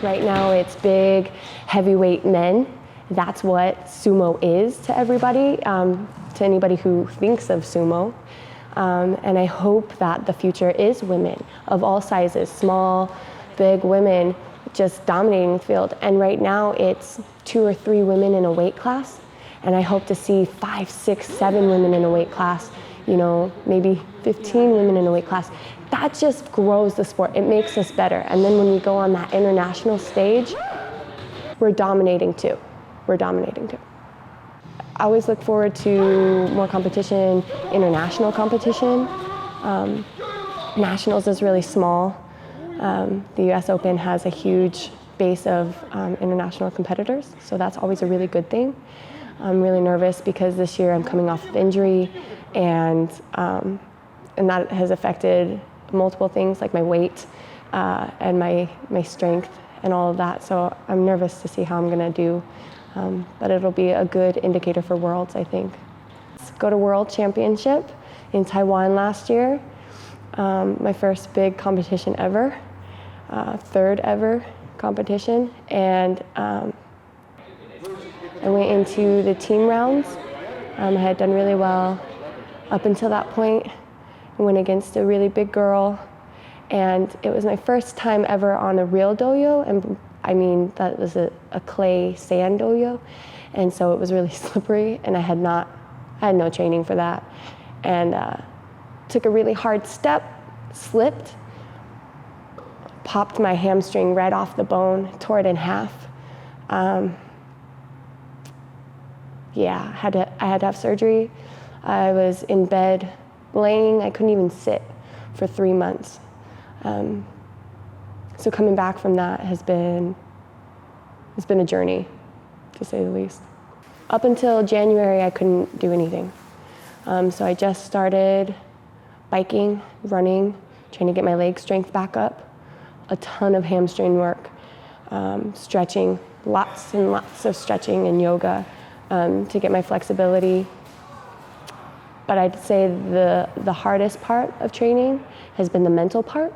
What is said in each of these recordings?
Right now it's big, heavyweight men. That's what sumo is to everybody, to anybody who thinks of sumo. And I hope that the future is women of all sizes, small, big women, just dominating the field. And right now it's 2 or 3 women in a weight class. And I hope to see 5, 6, 7 women in a weight class, you know, maybe 15 women in a weight class. That just grows the sport. It makes us better. And then when we go on that international stage, we're dominating too. We're dominating too. I always look forward to more competition, international competition. Nationals is really small. The US Open has a huge base of international competitors, so that's always a really good thing. I'm really nervous because this year I'm coming off of injury, and that has affected multiple things like my weight and my strength and all of that. So I'm nervous to see how I'm gonna do, but it'll be a good indicator for Worlds, I think. Let's go to World Championship in Taiwan last year. My first big competition ever, 3rd ever competition, and I went into the team rounds. I had done really well up until that point. I went against a really big girl, and it was my first time ever on a real doyo, and I mean, that was a clay sand doyo, and so it was really slippery, and I had no training for that, and took a really hard step, slipped, popped my hamstring right off the bone, tore it in half. Yeah, I had to have surgery. I was in bed laying. I couldn't even sit for 3 months. So coming back from that it's been a journey, to say the least. Up until January, I couldn't do anything. So I just started biking, running, trying to get my leg strength back up. A ton of hamstring work, stretching, lots and lots of stretching and yoga to get my flexibility. But I'd say the hardest part of training has been the mental part.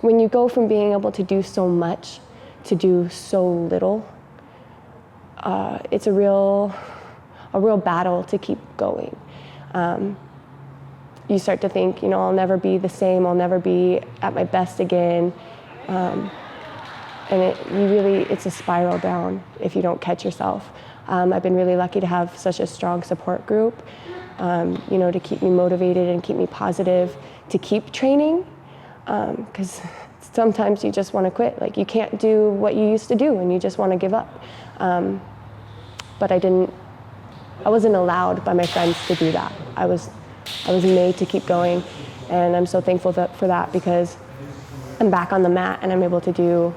When you go from being able to do so much to do so little, it's a real battle to keep going. You start to think, you know, I'll never be the same, I'll never be at my best again. And it's a spiral down if you don't catch yourself. I've been really lucky to have such a strong support group, you know, to keep me motivated and keep me positive, to keep training, because sometimes you just want to quit. Like, you can't do what you used to do and you just want to give up. But I wasn't allowed by my friends to do that. I was made to keep going, and I'm so thankful for that, because I'm back on the mat and I'm able to do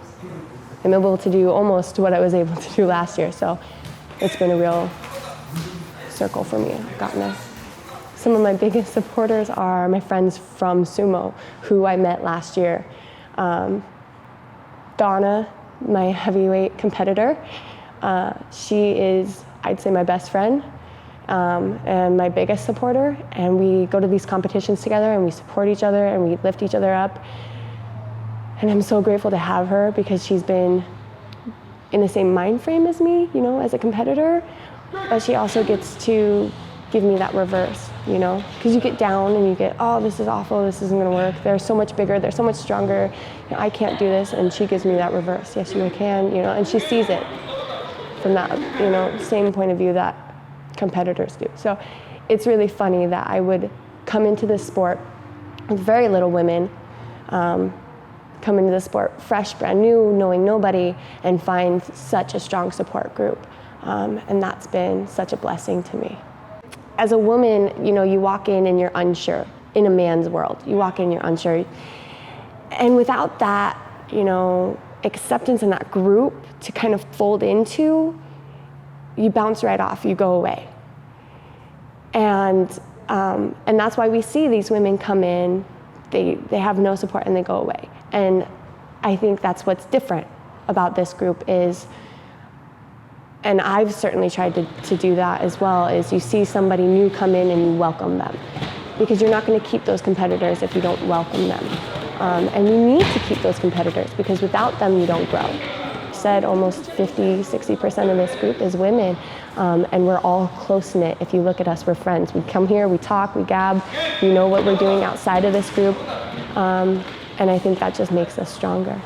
almost what I was able to do last year. So it's been a real circle for me. I've gotten there. Some of my biggest supporters are my friends from sumo, who I met last year. Donna, my heavyweight competitor, she is, I'd say, my best friend. And my biggest supporter, and we go to these competitions together and we support each other and we lift each other up. And I'm so grateful to have her, because she's been in the same mind frame as me, you know, as a competitor, but she also gets to give me that reverse, you know, because you get down and you get, oh, this is awful, this isn't gonna work, they're so much bigger, they're so much stronger, you know, I can't do this, and she gives me that reverse, yes, you can, you know, and she sees it from that, you know, same point of view that competitors do. So it's really funny that I would come into this sport with very little women, come into the sport fresh, brand new, knowing nobody, and find such a strong support group. And that's been such a blessing to me. As a woman, you know, you walk in and you're unsure. In a man's world, you walk in, you're unsure. And without that, you know, acceptance in that group to kind of fold into, you bounce right off, you go away. And that's why we see these women come in, they have no support and they go away. And I think that's what's different about this group is, and I've certainly tried to do that as well, is you see somebody new come in and you welcome them. Because you're not gonna keep those competitors if you don't welcome them. And we need to keep those competitors because without them, you don't grow. Said almost 50–60% of this group is women, and we're all close-knit. If you look at us, we're friends. We come here, we talk, we gab, we know what we're doing outside of this group, and I think that just makes us stronger.